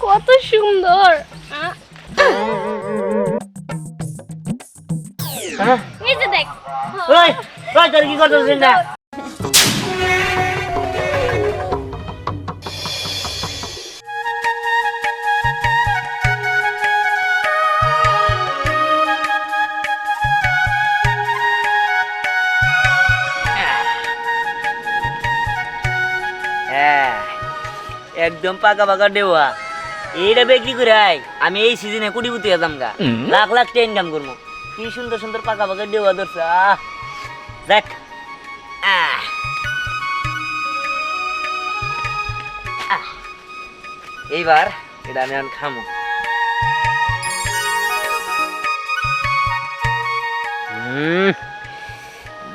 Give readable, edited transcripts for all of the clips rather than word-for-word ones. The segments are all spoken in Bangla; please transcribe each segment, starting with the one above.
কত সুন্দর। এই যে দেখ। ওই ওই তোর কি করতেছিস না? একদম পাকা পাকা দেওয়া এইটা বিক্রি করে আমি এই সিজনে কোটিপতি হতাম গা, লাখ লাখ টাকা ইনকাম করবো। কি সুন্দর সুন্দর পাকা পাকা দেওয়া ধরছে। দেখ এইবার এটা আমি এখন খামো।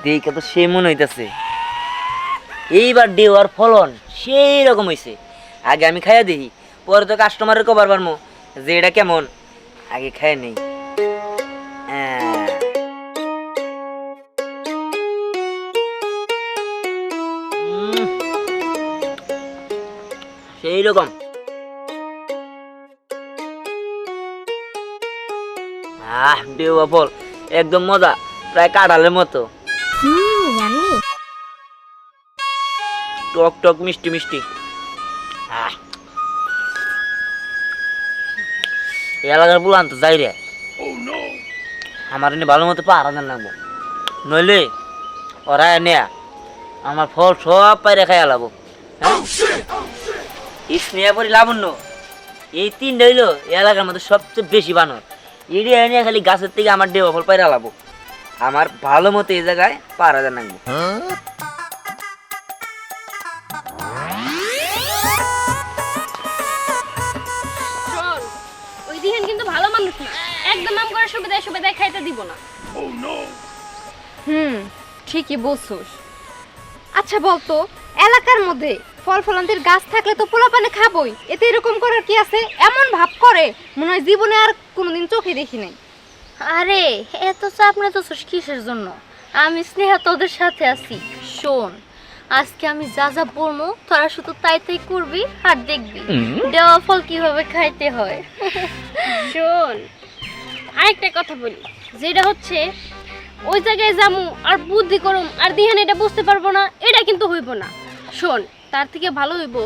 দেখে তো সে মনে হইতেছে এইবার দেওয়ার ফলন সেই রকম হয়েছে। আগে আমি খাইয়া দেখি, পরে তো কাস্টমারের কবার পারমো যে এটা কেমন। আগে খাইয়া নেই। সেই রকম। দেওয়া ফল একদম মজা, প্রায় কাঁঠালের মতো। টক টক মিষ্টি মিষ্টি। এলাকার বুলান তো যাই রে, আমার এনে ভালো মতো পাহারা দেন লাগবো, নইলে ওরা এনে আমার ফল সব পাইরে খাই আলাবো। স্নেহা পরি লাবণ্য এই তিনটা হইলো এলাকার মধ্যে সবচেয়ে বেশি বানর। এটি এনে খালি গাছের থেকে আমার দেওয়া ফল পাইরে আলাবো। আমার ভালো মতো এই জায়গায় পাহারা দেন লাগবো। কিন্তু ভালো মানুষ না, একদম আম করে সুবিধায় সুবিধায় খাইতে দিব না। ঠিকই বলছস। আচ্ছা বলতো, এলাকার মধ্যে ফল ফলান্তির গাছ থাকলে তো পোলাপানে খাবই, এতে এরকম করার কি আছে? এমন ভাব করে মনে হয় জীবনে আর কোনোদিন চোখে দেখি নাই। আরে এত চাপ না তো কিসের জন্য? আমি স্নেহা তোদের সাথে আছি। শোন, আজকে আমি যা যা বলবো তোরা শুধু তাই তাই করবি আর দেখবি দেওয়া ফল কিভাবে খাইতে হয়। শোন, আরেকটা কথা বলি, যেটা হচ্ছে ওই জায়গায় যামু আর বুদ্ধি করুম আর দিহান এটা বুঝতে পারবো না, এটা কিন্তু হইব না। শোন, তার থেকে ভালো হইব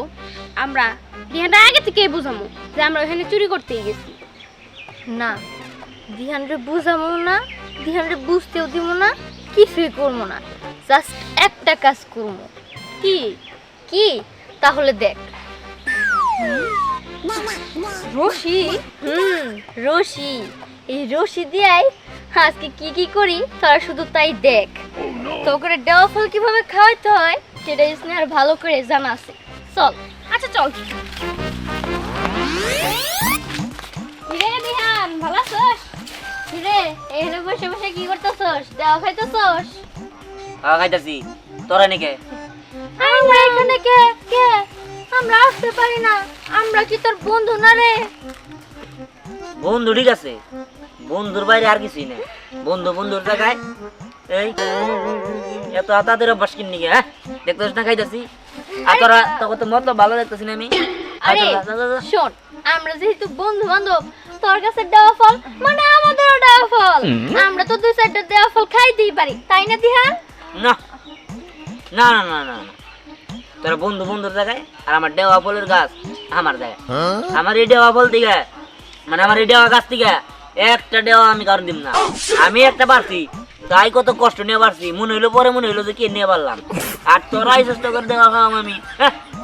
আমরা দিহানটা আগে থেকেই বুঝামু যে আমরা ওখানে চুরি করতেই গেছি। না, দিহানরে বুঝামু না, দিহানরে বুঝতেও দিব না, কিছুই করবো না। জাস্ট একটা কাজ করবো। কি কি? তাহলে দেখ, রশি। রশি। এই রশি দিয়াই আজকে কি কি করি তোরা শুধু তাই দেখ। তো করে দেওয়া ফল কিভাবে খাওয়াইতে হয় সেটা স্নেহার ভালো করে জানা আছে। চল। আচ্ছা চল। রে দিহান, ভালো আছিস? রে এখানে বসে বসে কি করতেছস? দেওয়া খাইতেছস? খাইতেছি। তোরা নাকি? আমরা এখানে কে কে? আমরা আসতে পারি না। আমরা কি তোর বন্ধু না রে? বন্ধু ঠিক আছে, বন্ধুর বাইরে আর কিছুই না। বন্ধু বন্ধুর জায়গায় এই এত আতাদের অভ্যাস কিনি গে। হ্যাঁ দেখতেছ না খাইতেছি, আর তোরা তোকে তো মতলব ভালো দেখতেছি না আমি। আরে শোন, আমরা যেহেতু বন্ধু বান্ধব, তোর কাছে দেওয়া ফল মানে আমাদেরও দেওয়া ফল। আমরা তো দুই চারটা দেওয়া ফল খাইতেই পারি, তাই না দিহান? না না না না না, তোরা বন্ধু বন্ধুর জায়গায় আর আমার দেওয়া ফলের গাছ আমার জায়গায়। আমার এই দেওয়া ফল থেকে মানে আমার এই দেওয়া গাছ থেকে একটা দেওয়া আমি কারণ দিব না। আমি একটা পারছি, তাই কত কষ্ট নিয়ে পারছি। মনে হইলো পরে মনে হইলো যে কে নিয়ে পারলাম, আর তোরাই চেষ্টা করে দেওয়া খাওয়াম আমি।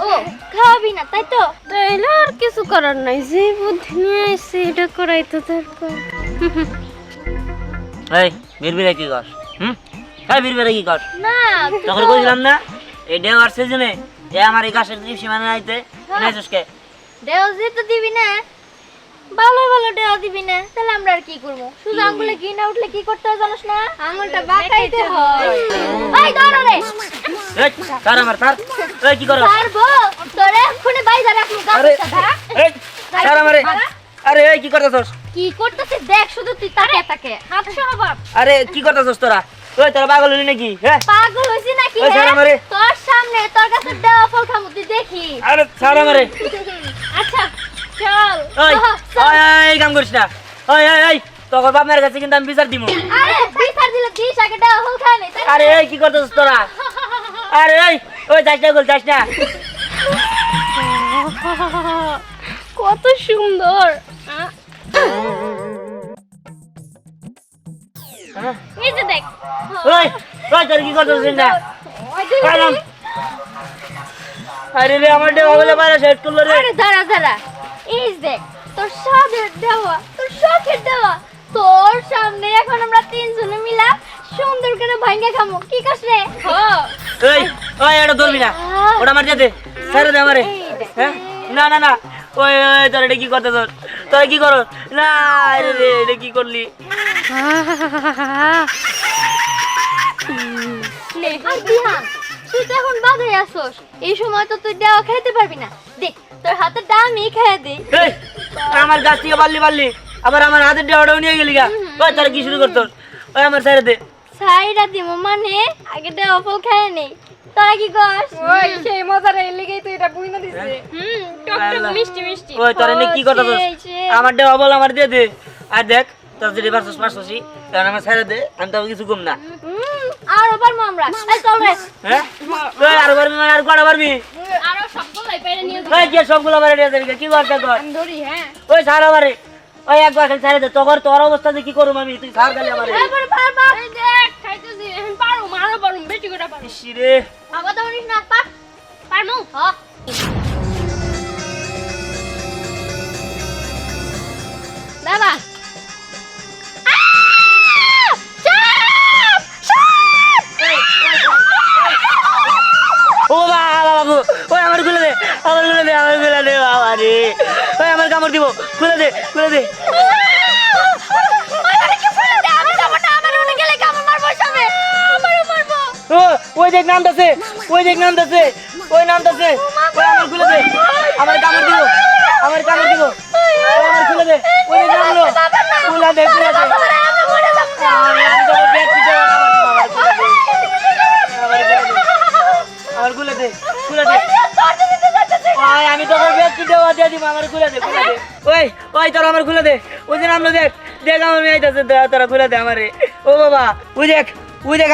ও খাওয়াবি না তাই তো? তাইলে আর কিছু করার নাই, যে বুদ্ধি নিয়ে এসে এটা করাই তো দরকার। এই বিড়বিড়ে কি কর? হ্যাঁ বিড়বিড়ে কি কর? না তখন কইছিলাম না এই দেওয়ার সিজনে এ আমার এই গাছের তৃপ্তি মানে নাইতে নাইছস কে? দেওয়া যে তো দিবি না, ভালো ভালো দেওয়া দিবি না, তাহলে আমরা আর কি করবো? শুধু আঙ্গুলে ঘি না উঠলে কি করতে হয় জানিস না? আঙ্গুলটা বাঁকাইতে হয়। এই ধরো রে। এই কার আমার স্যার, এই কি করো? পারবো তোরে এক্ষুনি বাইরে আপনি আরে গাছটা ধরা। এই স্যার আমারে, আরে এই কি করতেছস? কি করতেছিস দেখ, শুধু তুই তাকে তাকে হাত সরাবার। আরে কি করতেছস তোরা? ওই তোরা পাগল হলি নাকি? হ্যাঁ পাগল হইছিস নাকি? ওই স্যার আমারে, তোর সামনে তোর কাছে দেওয়া ফল খামু তুই দেখি। আরে স্যার আমারে চল ওই চল। ওই এই কাম করিস না ওই ওই ওই তোর বাপ মায়ের কাছে কিন্তু আমি বিচার দিব আরে বিচার দিলে দিস আগে দেওয়া হল খায় নাই আরে এই কি করতেছিস তোরা আরে ওই ওই যাস না গোল যাস না কত সুন্দর এই যে দেখ ওই ওই তোর কি করতেছিস না কালাম আরে রে আমার ডে বলে বাইরে সেট করলো রে আরে দাঁড়া দাঁড়া এই যে দেখ তোর সাদের দেওয়া তোর শখের দেওয়া তোর সামনে এখন আমরা তিনজনে মিলা সুন্দর করে ভাঙ্গা খামো কি কাজ রে ওই ওই এটা ধরবি না ওটা আমার যেতে ছেড়ে দে আমারে হ্যাঁ না না না ওই ওই তোর এটা কি করতে তোর কি করো না আরে রে এটা কি করলি নে আর বিহান তুই তো এখন বাজারে আসোস এই সময় তো তুই দেওয়া খাইতে পারবি না দেখ তোর হাতে দামি খাইয়া দে এই আমার গাছ থেকে পারলি পারলি আবার আমার হাতের ডেওয়াটাও নিয়ে গেলি গা ওই তোর কি শুরু করতো ওই আমার ছেড়ে দে সাইরা দিমু মানে আগে দেওয়া ফল খাইয়া নেই তোরা কি করস ওই সেই মজার এই লিগেই তো এটা বুইনা দিছে টক মিষ্টি মিষ্টি ওই তোর এনে কি করতে আমার ডেওয়া বল আমার দিয়ে দে আর দেখ তোর যদি পারছিস পারছিস কারণ আমার ছেড়ে দে আমি তো কিছু কম না আর ওবার আমরা এই চল রে হ্যাঁ ওই আর পারবি মানে আর কটা পারবি আরো সবগুলাই পেরে নিয়ে ওই যে সবগুলো বারে নিয়ে যাবি কি করতে কর আমি ধরি হ্যাঁ ওই সারা বারে ওই একবার খালি ছেড়ে দে তোর অবস্থাতে কি করুম আমি তুই সার খালি আমারে এবার পার এই দেখ খাইতেছি এখন পারো মারো পারো বেশি করে পারো ইসিরে আগা তো বলিস না পার পারমু হ্যাঁ বাবা ও বাবু ওই আমার খুলে দে আমার খুলে দে আমার খুলে দে বাবা রে ওই আমার কামড় দিব খুলে দে খুলে দে ও ওই দেখ নামতাছে ওই দেখ নামতাছে ওই নামতাছে ওই আমার খুলে দে আমার কামড় দিব আমার কামড় দিব ওই আমার খুলে দে ওই দেখ নামলো খুলে দে খুলে দে আমি তো ব্যাগ দিতে আমার খুলে দে খুলে দে ওই আমি তো ব্যাগ দিতে দিয়ে দিব আমার খুলে দে ওই ওই তোর আমার খুলে দে ওই যে নামলো দেখ দেখ আমার মেয়ে আইতাছে তোরা খুলে দে আমারে ও বাবা ওই দেখ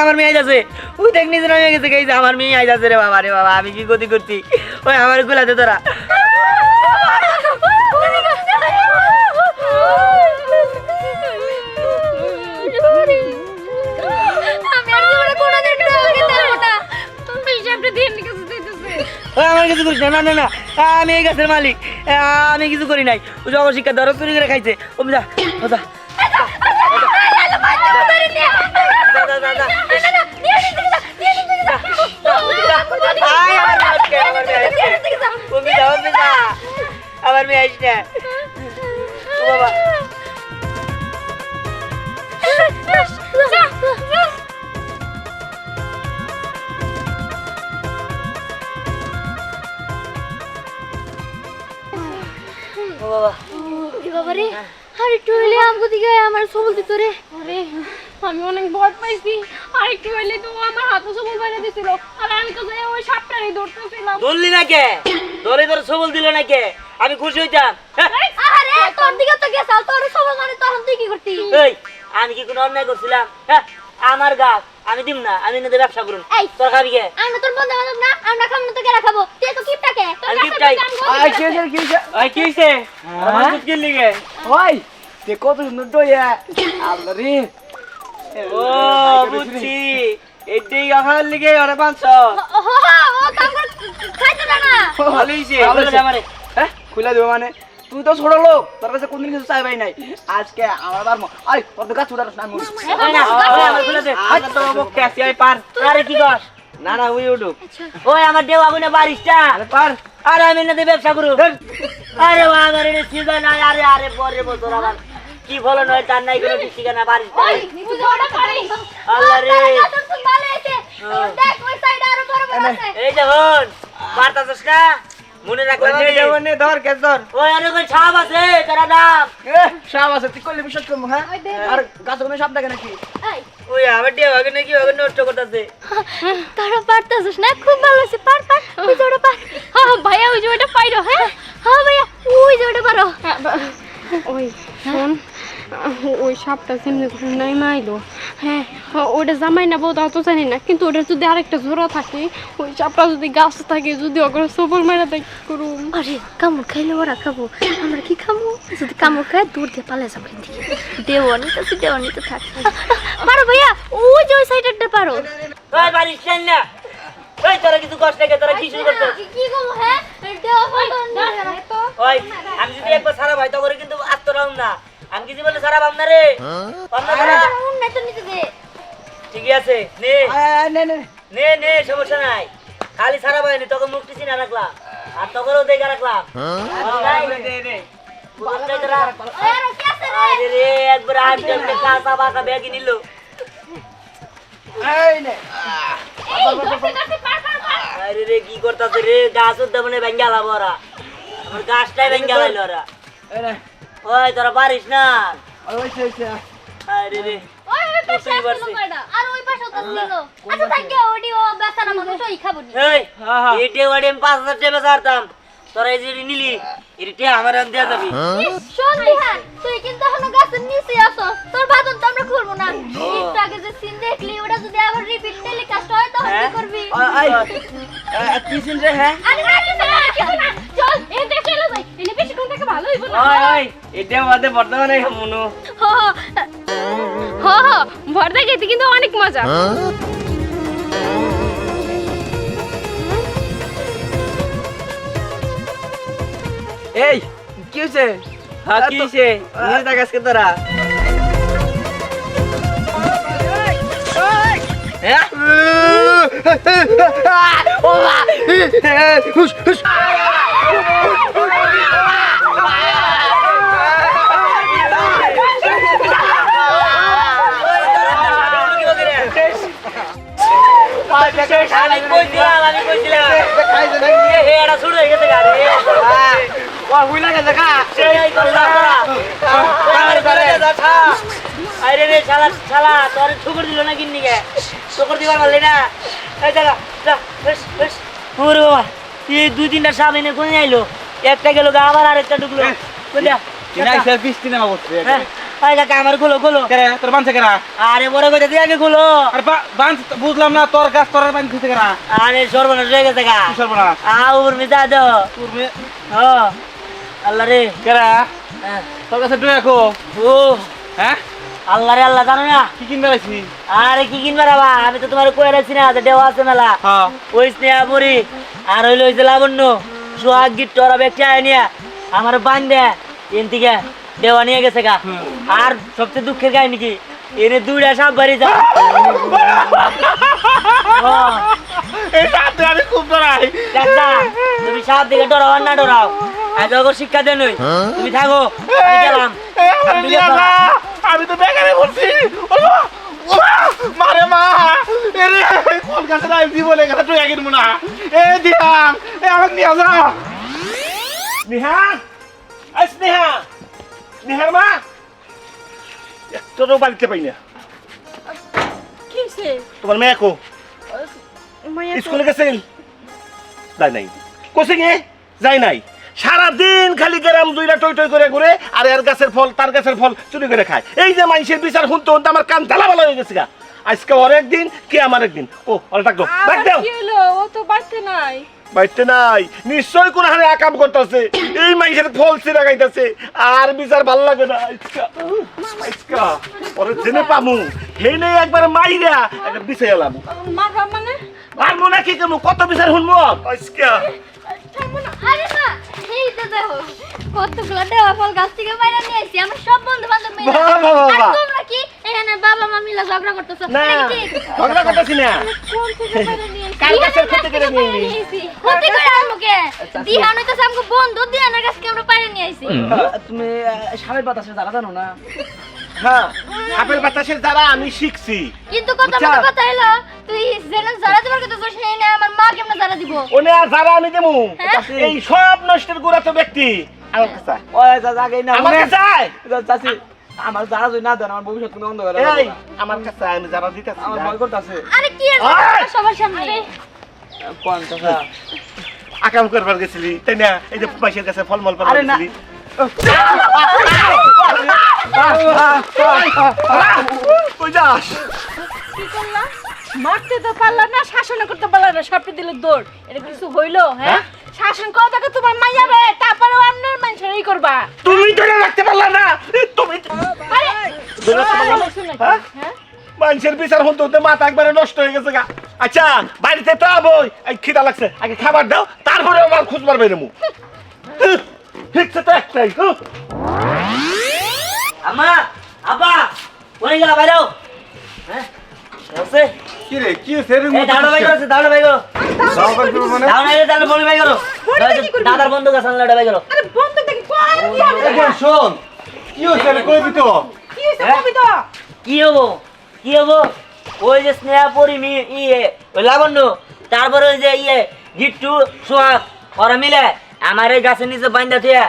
আমার মেয়ে আইতাছে ওই দেখ নিজে নামে গেছে গেছে আমার মেয়ে আইতাছে রে বাবা আমি কি গতি করছি ওই আমার খুলে দে তোরা ওই আমার কিছু করিস না না না না আমি এই গাছের মালিক আমি কিছু করি নাই ও যে অবশিক্ষা ধরো চুরি করে খাইছে ও যা ও যা আমার মেয়ে আইস না ও বাবা ও বাবা বাবারে আরে টুইলে আমগো দিকে আমার সবল দিত রে আরে আমি অনেক ভয় পাইছি আর একটু হইলে তো আমার হাতে সবল বাইরে দিছিল আর আমি তো যাই ওই সাপটারই ধরতেছিলাম ধরলি না কে ধরে তোর সবল দিল না কে আমি খুশি হইতাম আরে তোর দিকে তো গেছাল তোর সবল মানে তখন তুই কি করতি এই আমি কি কোনো অন্যায় করছিলাম হ্যাঁ আমার গাছ আমি দিম না আমি না ব্যবসা করুন এই তোর খাবি কে আমরা তোর বন্ধু বান্ধব না আমরা খাম না তো কেরা খাবো তুই তো কিপটাকে আমি কিপটাই ওই কিছে আমার দুধ কিনলি গে ওই তে কত সুন্দর দইয়া আল্লাহ রে ও বুঝছি এটাই আখার লিগে আরে 500 ও কাম কর খাইতে না না ভালোইছে ভালো বলে হইছে। আমারে হ্যাঁ খুলে দেব মানে তুই তো ছোট লোক তোর কাছে কোনদিন কিছু চাইবাই নাই আজকে আমার বার আই তোর তো গাছ উড়াস না মুড়ি ওই না ওই আমার খুলে দে আজ তো বকে আসি আই পার আরে কি কর না না ওই উঠু ওই আমার দেওয়া গুনে বারিশটা আরে পার আরে আমি না ব্যবসা করু আরে বাবা আমার এটা সিজন নাই আরে আরে পরে বছর আবার কি ফলন হয় তার নাই কোনো ঠিক ঠিকানা বারিশটা তুই ওটা পারিস আল্লাহ রে তোর তো ভালো আছে দেখ ওই সাইডে আরো বড় বড় আছে এই দেখুন বার্তাছিস না মনে রাখবে ওই নে ওই নে ধর কেস ধর ওই অনেক ছাপ আছে তারা দাম সাপ আছে তুই কইলে বিশ্বাস করবো হ্যাঁ আর গাছ কোনো সাপ দেখে নাকি এই ওই আমার দিয়ে হবে নাকি হবে নষ্ট করতেছে তোরা পারতাছিস না খুব ভালো আছে পার পার ওই যে ওটা পার হ্যাঁ ভাইয়া ওই যে ওটা পাইরো হ্যাঁ হ্যাঁ ভাইয়া ওই ওই যে ওটা পারো। ওই শোন, ওই সাপটা যেমনি করে নাই মাইলো, হ্যাঁ ওটা জামাই না বউ তাও তো জানি না, কিন্তু ওটা যদি আরেকটা জোড়া থাকে, ওই সাপটা যদি গাছ থাকে, যদি ওগুলো সবল মেরা দেয় কি করুম? আরে কামড় খাইলে ওরা খাবো, আমরা কি খাবো? যদি কামড় খায় দূর দিয়ে পালে যাবো এদিকে। দেওয়ানি তো থাক। পারো ভাইয়া, ওই যে ওই সাইডেরটা পারো। ওই বাড়ি স্ট্যান্ড না, ওই তোরা কিছু কষ্ট লাগে, তোরা কি শুরু করছিস? কি করবো? হ্যাঁ দেওয়া ফটো ওই আমি যদি একবার সারা ভাই তো করে কিন্তু আত্মরাম না, আমি কিছু বললে সারা বাম না রে, বাম না করে। তো নিতে দে। ঠিকই আছে, নে নে নে নে নে, সমস্যা নাই। খালি সারা ভাই নি, তোকে মুক্তি চিনা রাখলাম আর তোকেও দেখা রাখলাম। দে দে বুঝতে তোরা? আরে কি আছে রে? আরে রে একবার আট ঘন্টা কাঁচা বাঁকা ব্যাগই নিল। এই নে এই গাছে পার। আরে রে কি করতেছে রে, গাছ উদ্দা মানে ভেঙ্গে আলাবো ওরা, আমার গাছটাই ভেঙ্গে আলাইলো ওরা। এই নে ওই তোরা পারিস না। ওই সে আরে রে ওই পাশে বুঝতেই আসলো পারছি। কয়টা? আর ওই পাশে তো ছিল। আচ্ছা থাকে ওডি ও বেচারা মানুষ ওই খাবো নি। এই হ্যাঁ, হ্যাঁ। এই টেওয়াড়ি আমি 5,000 টাকা ছাড়তাম, তোরা এই যে নিলি এটা আমার আন দেয়া যাবি। শোন বিহান, তুই কিন্তু এখনো গাছের নিচে আসস। তোর বাদন তো আমরা খুলবো না। একটু আগে যে সিন দেখলি, ওটা যদি আবার রিপিট টেলিকাস্ট হয় তখন কি করবি? এই কি শুন রে? হ্যাঁ আরে না কিছু না। চল এতে চলে যাই। এনে বেশি কোন থেকে ভালো হইব না। ওই এটা আমাদের বর্তমানে মনু। হ হ ভর্তা খেতে কিন্তু অনেক মজা। এই কি হইছে? হ্যাঁ কি হইছে? নিয়ে থাক আজকে তোরা। হ্যাঁ আমি কইছিলাম এটা শুরু হয়ে গেছে গাড়ি। এই করলাম তোরা। আরে রে শালা শালা তোর ঠুকুর দিল না কিন্নি গে, ঠুকুর দিবার পারলি না। এই জায়গা যা ওরে বাবা, এই 2-3টা সাপ এনে কোনে আইলো, একটা গেল গা, আবার আরেকটা ঢুকলো। বুঝলা হ্যাঁ আই কাকা আমার গুলো আরে বড় কইতে দিয়ে আগে গুলো। বুঝলাম না তোর গাছ তোর বান দিতে কেনা আরে সর্বনাশ হয়ে গেছে গা, সর্বনাশ উপর মিজা দাও। ও আল্লাহ রে কেরা হ্যাঁ। তোর কাছে ডুয়ে রাখো। ও হ্যাঁ আল্লাহ রে আল্লাহ, জানো না কি কিনবে রাখছি? আরে কি কিনবা রে বা, আমি তো তোমার কয়ে রাখছি না যে দেওয়া আছে মেলা। হ্যাঁ ওই স্নেহাপুরি আর হইলো ওই যে লাবণ্য সোহাগ গিট ওরা ব্যক্তি আয় নিয়ে আমার বান দেয় এন থেকে দেওয়া নিয়ে গেছে গা। আর সবচেয়ে দুঃখের কাহিনী কি, এনে 2টা সাপ বাড়ি যা। এই সাথে আমি খুব ডরাই। চাচা তুমি সাপ দিকে ডরাও আর না ডরাও, আগে ওকে শিক্ষা দেন। তুমি থাকো, আমি গেলাম। আমি তো বেকারে বলছি মারে মা এরে কোন কাছে নাই জীবনে কথা তুই আগের মুনা এ দিহান এ আমাক নিয়ে যা নিহান আই স্নেহা নিহার মা তোর বাড়িতে পাই না কি হইছে? তোমার মেয়ে কো মাইয়া তো- স্কুলে গেছে যাই নাই কোসে গে যাই নাই সারাদিন খালি গ্রাম দুইটা টই টই করে ঘুরে আর এর গাছের ফল তার গাছের ফল চুরি করে খায়। এই যে মানুষের বিচার শুনতে শুনতে আমার কান ঝালাপালা হয়ে গেছে গা। আজকে ওর একদিন কে আমার একদিন। ও ওরা ডাক দাও ডাক দাও। কি হলো? ও তো বাড়তে নাই। বাইতে নাই নিশ্চয় কোন হারে আকাম করতেছে, এই মানুষের ফল ছিঁড়া খাইতেছে আর বিচার ভাল লাগে না। আজকা ওরে জেনে পামু হেনে একবার মাইরা একটা বিচার এলাম মারবা মানে? মারমু না কি কেমন কত বিচার শুনবো আজকা। আরে না, এই তো দেখো কতগুলো দেওয়া ফল গাছ থেকে বাইরে নিয়ে আইছি। আমার সব বন্ধু বান্ধব মিলে। বাহ, বাহ, বাহ, আর বাহ। তোমরা কি এখানে বাবা মা মিলে ঝগড়া করতেছো? না এটা কি ঠিক? ঝগড়া করতেছি না কোন থেকে বাইরে নিয়ে আইছি? কার গাছের ক্ষতি করে নিয়ে নি। ক্ষতি করে আনমুকে দিহান হইতেছে আমগো বন্ধু, দিহানের কাছে আমরা বাইরে নিয়ে আইছি। তুমি সাপের বাতাসে যারা জানো না? হ্যাঁ সাপের বাতাসের দ্বারা আমি শিখছি। কিন্তু কথা বুঝছা? মতো কথা হলো, তুই যেন যারা দিবার কথা তোর সেই না, আমার মা কেমনে যারা দিব? ওনে আর যারা আমি দেবো হ্যাঁ? এই সব নষ্টের গোড়া তো ব্যক্তি আমার কাছে আমার কাছে আয়। আমার যারা যদি না দেন আমার ভবিষ্যৎ কোনো অন্ধকার এই আমার কাছে আয়, আমি যারা দিতেছি আমার ভয় করতেছে আরে কি আর আয়! সবার সামনে? আকাম করবার গেছিলি তাই না? এই যে মাইশের কাছে ফলমল পাড়া আরে না। গেছিলি। কই যাস? কি করলা মারতে তো পারলা না, শাসন করতে পারলা না, সবটা দিলে দৌড়। এটা কিছু হইলো? হ্যাঁ, শাসন করা থাকে তোমার মাইয়া রে, তারপরে অন্যের মানুষেরই করবা। তুমি ধরে রাখতে পারলা না? তুমি ধরে রাখতে পারলা না? হ্যাঁ? হ্যাঁ, মানুষের বিচার হতে হতে মাথা একবারে নষ্ট হয়ে গেছে গা। আচ্ছা বাড়িতে তো আবই, এই খিদা লাগছে, আগে খাবার দাও, তারপরে আমার খোঁজ মারবে নেমু। হিচ্ছে তো একটাই। আম্মা আব্বা ওই গেল বাইরে হ্যাঁ আছে কি রে কি হইছে রে? এই দাঁড়া বাইরে আছে দাঁড়া বাইরে মানে দাঁড়া নাই দাঁড়া বলি বাইরে দাদার বন্ধু কাছে আনলে বাইরে আরে বন্ধ দেখি কই কি হবে? এই শোন কি হইছে রে কইবি তো? কি হইছে কবি তো? কি হবো ওই যে স্নেহা পরিমি ইয়ে ওই লাবণ্য তারপরে ওই যে ইয়ে গিট্টু সোহাগ ওরা মিলে আমার এই গাছের নিচে বাইন্দা থিয়া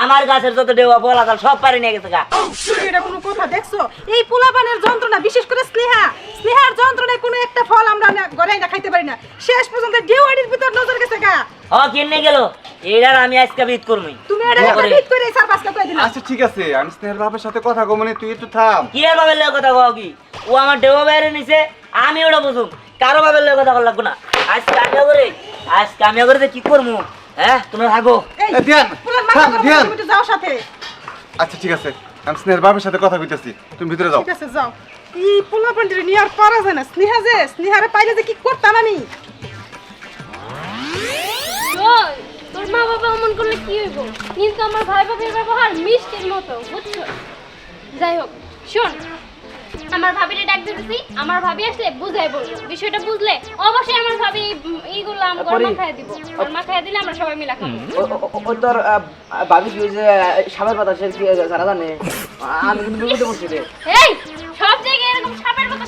আমার গাছের যত দেওয়া বলা তাল সব পারে নিয়ে গেছে গা। তুমি এটা কোনো কথা দেখছো? এই পোলাপানের যন্ত্রণা, বিশেষ করে স্নেহার যন্ত্রণায় কোনো একটা ফল আমরা গড়াই না খাইতে পারি না। শেষ পর্যন্ত ডেওয়ারির ভিতর নজর গেছে গা। কিনে গেল এইটার আমি আজকে বিদ করবই। তুমি এটা ঠিক করে সার পাঁচটা কই দিলা। আচ্ছা ঠিক আছে আমি স্নেহের বাপের সাথে কথা কম, মানে তুই একটু থাম। কি আর বাবের লগে কথা কও কি? ও আমার দেওয়া বাইরে নিছে আমি ওটা বুঝুম, কারো বাবের লগে কথা বল লাগবো না। আজকে আমি করে কি করবো? হ্যাঁ তোমরা থাকো। এই ধ্যান পোলার থাম মাথা ধ্যান। তুমি তো যাও সাথে। আচ্ছা ঠিক আছে আমি স্নেহের বাপের সাথে কথা কইতাছি, তুমি ভিতরে যাও। ঠিক আছে যাও। এই পোলাপানটি নিয়ে আর পারা যায় না। স্নেহারে পাইলে যে কি করতাম আমি। শোন, তোর মা বাবা অমন করলে কি হইব? কিন্তু আমার ভাই বাবার ব্যবহার মিষ্টির মতো, বুঝছো? যাই হোক, শোন, আমার ভাবিরে ডাক দিতেছি, আমার ভাবি আসলে বুঝাই বলবো। বিষয়টা বুঝলে অবশ্যই আমার ভাবি এইগুলো আমার মাখায় দিব। আর মাখায় দিলে আমরা সবাই মিলে খাবো। ও তোর ভাবি কি যে সাবের পাতা সে কি জানা জানে? আমি কিন্তু বুঝতে পারছি রে। এই, সব জায়গায় এরকম সাপের কথা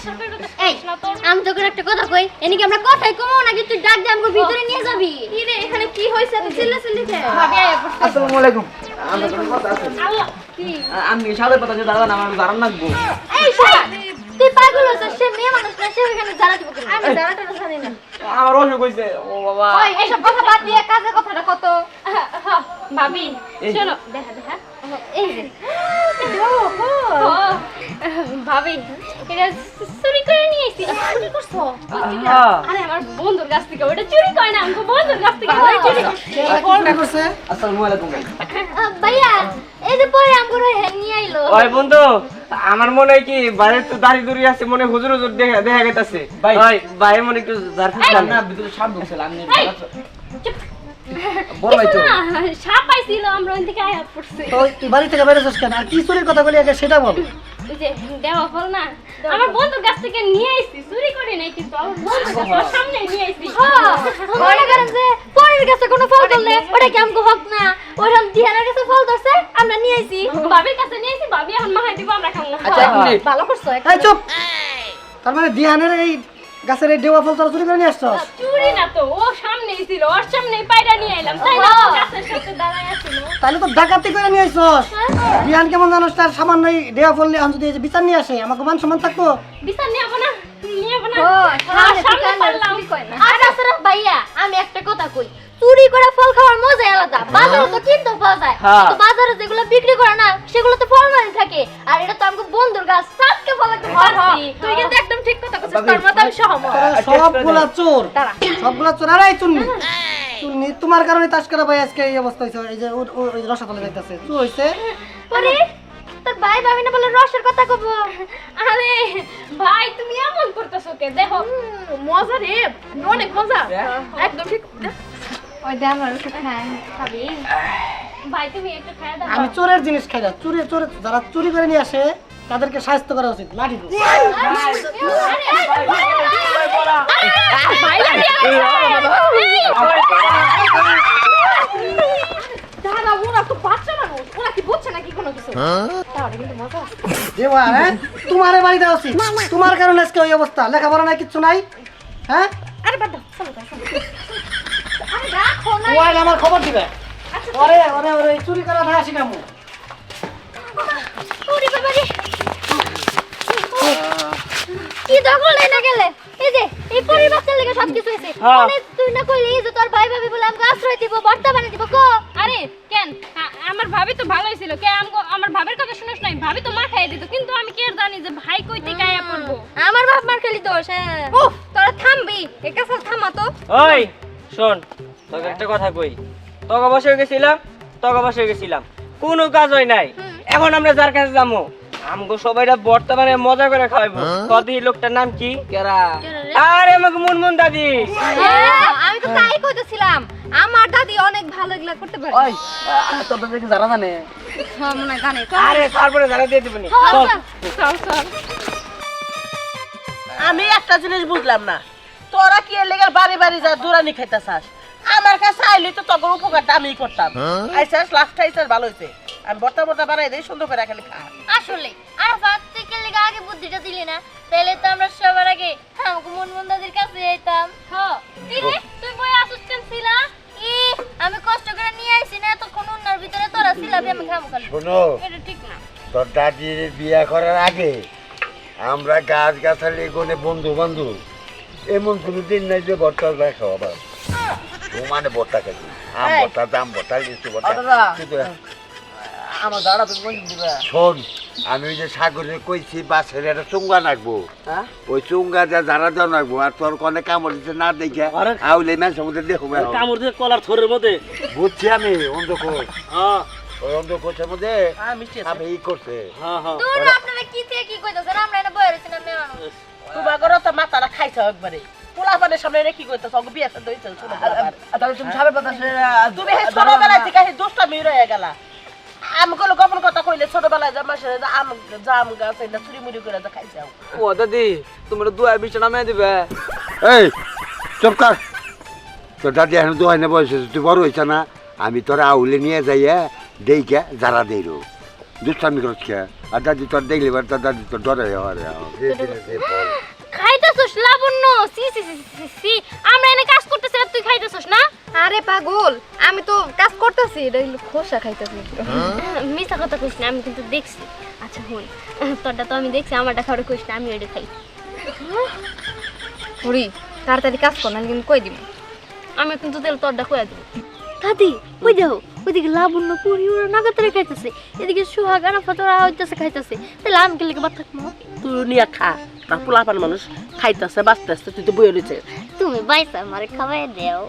এই না তোর। আমি তোকে একটা কথা কই, এনিকে আমরা কথাই কমো নাকি তুই ডাক দিয়ে আমাকে ভিতরে নিয়ে যাবি? কি রে, এখানে কি হইছে? তুই চিল্লাচিল্লি কে? ভাবি আয়া পড়ছে। আসসালামু আলাইকুম। আমরা কোনো কথা আছে? আল্লাহ, কি? আমি সাবের পাতা যে দাঁড়ান আমার দাঁড়ান লাগবো। এই শালা, তুই পাগল হইছিস? সে মেয়ে মানুষ না, সে এখানে জানা দিব কেন? আমি জানাটা জানি না। আমার অসুখ হইছে। ও বাবা। ওই এসব কথা বাদ দিয়ে কাজের কথাটা কত। ভাবি শোনো, দেখা এই যে ভাবি এটা চুরি করে নিয়ে এসেছি। চুরি করছো? আরে আমার বন্ধুর কাছ থেকে। ওটা চুরি করে না, আমার বন্ধুর কাছ থেকে চুরি করছে। আসসালামু আলাইকুম ভাই। ভাইয়া এই যে পরে আমগুলো নিয়ে আইলো। ওই বন্ধু আমার মনে হয় কি বাইরে তো দাড়ি দুড়ি আছে, মনে হুজুর হুজুর দেখা গেছে। ভাই। ওই বাইরে মনে একটু জারফি না ভিতরে সাপ ঢুকছিল আমি এই, চুপ। বল ভাই তো। কিছু না, সাপ পাইছিল, আমরা ওই থেকে আয়া পড়ছি। তুই বাড়ি থেকে বেরোছিস কেন? আর কি চুরির কথা বলি আগে সেটা বল। ওই যে দেওয়া ফল না, আমার বন্ধুর কাছ থেকে নিয়ে আইছি। চুরি করে নাই কিন্তু আমার বন্ধুর কাছে ওর সামনে নিয়ে আইছি। মনে করেন যে পরের কাছে কোনো ফল ধরলে ওটা কি আমগো হক না? ওরকম দিহানের কাছে ফল ধরছে, আমরা নিয়ে আইছি। ভাবির কাছে নিয়ে আইছি, ভাবি এখন মাখাই দিব, আমরা খাবো। আচ্ছা, এক মিনিট। ভালো করছো। এই চুপ। তার মানে দিহানের এই গাছের এই দেওয়া ফল তোরা চুরি করে নিয়ে আসছস? চুরি না তো, ও সামনেই ছিল, ওর সামনেই পায়রা নিয়ে এলাম, তাই না? গাছের সাথে দাঁড়ায় আছিল। তাহলে তো ডাকাতি করে নিয়ে আসছস। দিহান কেমন জানোস? তার সামান্য এই দেওয়া ফল নিয়ে যদি এই যে বিচার নিয়ে আসে আমাকে মান সম্মান থাকবো? বিচার নিয়ে যাবো না, নিয়ে যাবো না। সামনে পারলাম। আর তাছাড়া ভাইয়া, আমি একটা কথা কই, চুরি করে ফল খাওয়ার মজাই আলাদা। বাজারে তো কিনতে পাওয়া যায়, কিন্তু বাজারে যেগুলো বিক্রি করে না সেগুলো তো ফরমালিন থাকে। আর এটা তো আমাকে বন্ধুর গাছ, টাটকা ফল একটা পারছি। তুই কিন্তু একদম ঠিক কথা কইছিস, তোর মত আমি সহমত। তোরা সবগুলা চোর, সবগুলা চোর। আর এই চুন্নি, চুন্নি তোমার কারণে তাসকারা ভাই আজকে এই অবস্থা হয়েছে। এই যে ওই রসাতলে যাইতেছে চুর হয়েছে। পরে তোর ভাই ভাবি না বলে রসের কথা কব। আরে ভাই তুমি এমন করতেছো কে? দেখো মজা রে, অনেক মজা, একদম ঠিক। ওই দে আমার ওষুধ খাই। ভাবি ভাই তুমি একটু খায় দাও। আমি চোরের জিনিস খাই না। চোর যারা চুরি করে নিয়ে আসে তাদেরকে শাস্তি করা উচিত, লাঠি দিয়ে। দাদা ওরা তো বাচ্চা মানুষ, ওরা কি বুঝছে নাকি কোনো কিছু? তাহলে কিন্তু মজা আছে। দেওয়া হ্যাঁ, তোমার বাড়ি দেওয়া উচিত। তোমার কারণে আজকে ওই অবস্থা। লেখাপড়া নাই, কিচ্ছু নাই। হ্যাঁ, আরে বাদ দাও, চলো চলো। আরে রাখো না। ও আইলে আমার খবর দিবে। ওরে ওরে ওরে চুরি করা না শিখামু। ওরে বাবা রে। কি দখল না গেলে এই যে এই পরিবার লেগে সবকিছু হইছে হ্যাঁ। মানে তুই না কইলি এই যে তোর ভাই ভাবি বলে আমাকে আশ্রয় দিব বর্তা বানিয়ে দিব কো আরে কেন আমার ভাবি তো ভালোই ছিল কে আমার ভাবির কথা শুনিস নাই ভাবি তো মার খাইয়ে দিত কিন্তু আমি কি আর জানি যে ভাই কইতে গায়া পড়বো আমার বাপ মার খেলি দোষ হ্যাঁ উফ তোরা থামবি একা সাল থামা তো ওই শোন তোকে একটা কথা কই তোকে বসে গেছিলাম কোনো কাজ হয় নাই এখন আমরা যার কাছে যাবো আমগো সবাইরা বর্তমানে মজা করে খাওয়াবো কদি লোকটার নাম কি কেরা আরে আমাকে মুনমুন দাদি আমি তো তাই কইতেছিলাম আমার দাদি অনেক ভালো এগুলা করতে পারে ওই তোদেরকে যারা জানে সব মনে গানে আরে তারপরে যারা দিয়ে দিবনি চল চল চল আমি একটা জিনিস বুঝলাম না তোরা কি এর লেগে বাড়ি বাড়ি যা দূরানি খাইতেছাস আমার কাছে আইলে তো তোর উপকারটা আমিই করতাম আইসাস লাস্ট আইসাস ভালো হইছে আমি বর্তা বানাই দেই সুন্দর করে খালি খা আসলে আরাফাত তুই কে লাগা আগে বুদ্ধিটা দিলি না তাহলে তো আমরা সবার আগে আমাকে মনমন দাদির কাছে যেতাম হ্যাঁ কি রে তুই বই আসছেন ছিলা ই আমি কষ্ট করে নিয়ে আইছি না এতক্ষণ উন্নার ভিতরে তোরা ছিলাবি আমি খামু খালি শোনো এটা ঠিক না তোর দাদির বিয়া করার আগে আমরা গাছ গাছালি গনে বন্ধু বান্ধব এমন কোনো দিন নাই যে ভর্তা খাওয়াবা ও মানে ভর্তা খাবি আম ভর্তা দাম ভর্তা লিচু ভর্তা দাদা। কিন্তু আমার দাঁড়া তুমি কোন দিবা শোন আমি ওই যে সাগরে কইছি বাসের একটা চুঙ্গা নাকবো হ্যাঁ ওই চুঙ্গা যা যারা যা নাকবো আর তোর কনে কামড় দিতে না দেখে আউলে মানুষের মধ্যে দেখো কামড় দিয়ে কলার থরের মধ্যে বুঝছি আমি অন্ধকোষ হ্যাঁ ওই অন্ধকোষের মধ্যে মিষ্টি আছে আমি ই করছে হ্যাঁ হ্যাঁ তোর আপনারা কি থেকে কি কইতাছেন আমরা এনে বইরে ছিলাম মেয়ে মানুষ তোমার ঘরে তো মাথাটা খাইছ একবারে পোলা পানের সামনে রে কি কইতাছ ওকে বিয়ে সাথে হইছে ছোট তাহলে তুমি সাবের কথা তুমি হে ছোটবেলায় থেকে হে দুষ্টা মেয়ে রয়ে গেলা আমি কইলো গোপন কথা কইলে ছোটবেলায় জামা সেরে আম জাম গাছ এটা চুরি মুড়ি করে যা খাইছাও ও দাদি তোমরা দুয়া বিছনা নামে দিবে এই চুপ কর তোর দাদি এখন দোয়াই না বয়স হয়েছে, তুই বড় হয়েছে না আমি তোরা আউলে নিয়ে যাইয়া দেইকে যারা দেই রো দুষ্টামি করছ কে আর দাদি তোর দেখলে এবার তোর দাদি তোর ডরে খাইতাছস লাবণ্য সি সি সি সি, সি আমরা এনে কাজ করতেছি আর তুই খাইতাছস না আরে পাগল আমি তো কাজ করতেছি এটা হলো খোসা খাইতেছি মিছা কথা কইছ না আমি কিন্তু দেখছি আচ্ছা হই তোরটা তো আমি দেখছি আমারটা খাওয়াটা কইছ না আমি এটা খাই হরি তাড়াতাড়ি কাজ কর না কিন্তু কই দিব আমি কিন্তু তেল তোরটা কইয়া দিব দাদি ওই দেখো ওইদিকে লাবণ্য পুরি ওরা নাগাতারে খাইতেছে এদিকে সুহাগ আরাফাত ওরা হইতেছে খাইতেছে তাহলে আমি কি লেগে বাদ থাকবো তুই নিয়া খা তার পোলা পান মানুষ খাইতেছে বাঁচতেছে তুই তো বইয়ে রয়েছে তুমি বাইসা আমারে খাওয়াই দেও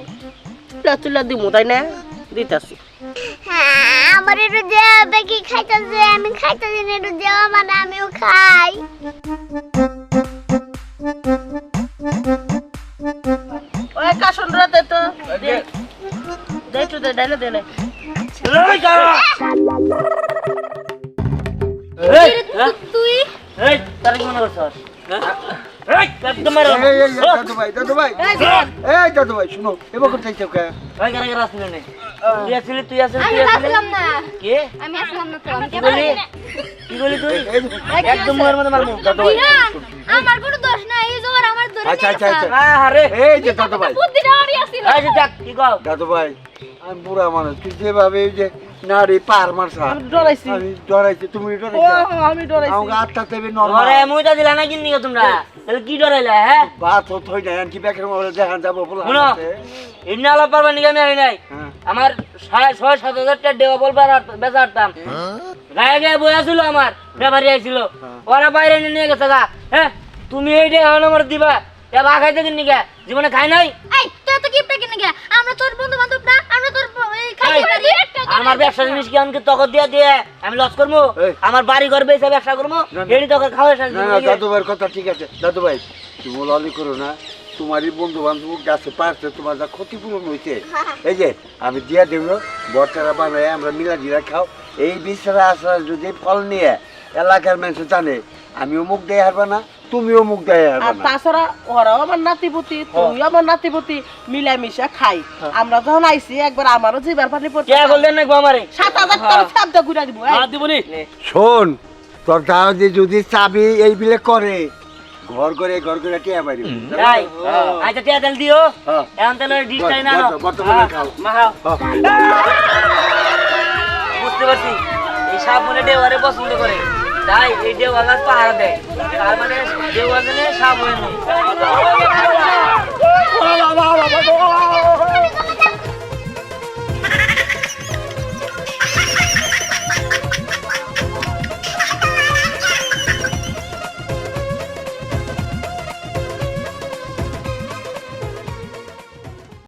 তুলা দিমু তাই না দিতেছি হ্যাঁ আমার একটু দেবে কি খাইতেছে আমি খাইতেছি না একটু দেওয়া মানে আমিও খাই ওই কাশন রাতে তো দে তো দে ডাইলে দে না এই কারা তুই এই তার কি মনে করছস এই একদম মারো দাদু ভাই এই দাদু ভাই শুনো এবার কোথায় চাও কে ওই গারে গারে আসলে নে তুই আসলি আমি আসলাম না কে আমি আসলাম না তো আমি কি বলি কি বলি তুই একদম মোর মধ্যে মারমু দাদু ভাই আমার কোনো দোষ নাই এই জোর আমার ধরে আচ্ছা আচ্ছা আচ্ছা আরে এই যে দাদু ভাই বুদ্ধিটা আরই আসিল এই যে দেখ কি কও দাদু ভাই আমি বুড়া মানুষ তুই যেভাবে এই যে নারী পার মারছা আমি ডরাইছি আমি ডরাইছি তুমি ও ডরাইছো আমি ডরাইছি আমাকে আত্মা দেবে নরমাল ঘরে মুইটা দিলা না কিন্নি তোমরা তাহলে কি ডরাইলা হ্যাঁ বাত হত হই না কি বেকের মধ্যে দেখান যাব বলা শুনো ইন্না আলাপ পারবা নিকে আমি আই নাই হ্যাঁ। আমার 6,500-7,000 টাকা দেওয়া বলবার বেচারতাম গায়ে গায়ে বই আসিল আমার ব্যাপারী আইছিল ওরা বাইরে নিয়ে গেছে গা হ্যাঁ তুমি এইটা এখন আমার দিবা এ বা খাইতে কিন্নি কে জীবনে খাই নাই এই তুই তো গিফট কিনে গিয়া আমরা তোর বন্ধু বান্ধব না আমরা তোর খাইতে এই, পারি আমার ব্যবসা জিনিস কি আমাকে তকর দিয়ে দিয়ে আমি লস করবো এই। আমার বাড়ি ঘর বেচে ব্যবসা করবো না, না। এটি তখন খাওয়া না না দাদু ভাইয়ের কথা ঠিক আছে দাদু ভাই তুমি ললি করো না তোমারই বন্ধু বান্ধব গাছে পারছে তোমার যা ক্ষতিপূরণ হয়েছে এই যে আমি দিয়া দেব বর্তারা বানায় আমরা মিলা জিরা খাও এই বিচারা আসা যদি ফল নিয়ে এলাকার মানুষ জানে আমিও মুখ দেয় হারবা না তুমিও মুখ দেয় হারবা আর না তাছাড়া ওরাও আমার নাতিপুতি তুই আমার নাতিপুতি মিলামিশা খাই আমরা যখন আইছি একবার আমারও জিবার পানি পড়ছে কে বললেন না গো আমারে 7,000 টাকা ফাবদা ঘুরা দিব আর দিবনি শোন তোর দাওয়াতে যদি চাবি এই বিলে করে ঘর করে টিয়া বাড়ি তাই আচ্ছা টিয়া তেল দিও হ্যাঁ। এখন তাহলে ডিশটাই না নাও বর্তমানে খাও মাখাও হ্যাঁ। বুঝতে পারছি এই সাপ মনে ডেওয়ারে পছন্দ করে তাই এই দেওয়া গাছ পাহারা দেয়, তার মানে দেওয়া জানে সাপ হয় না।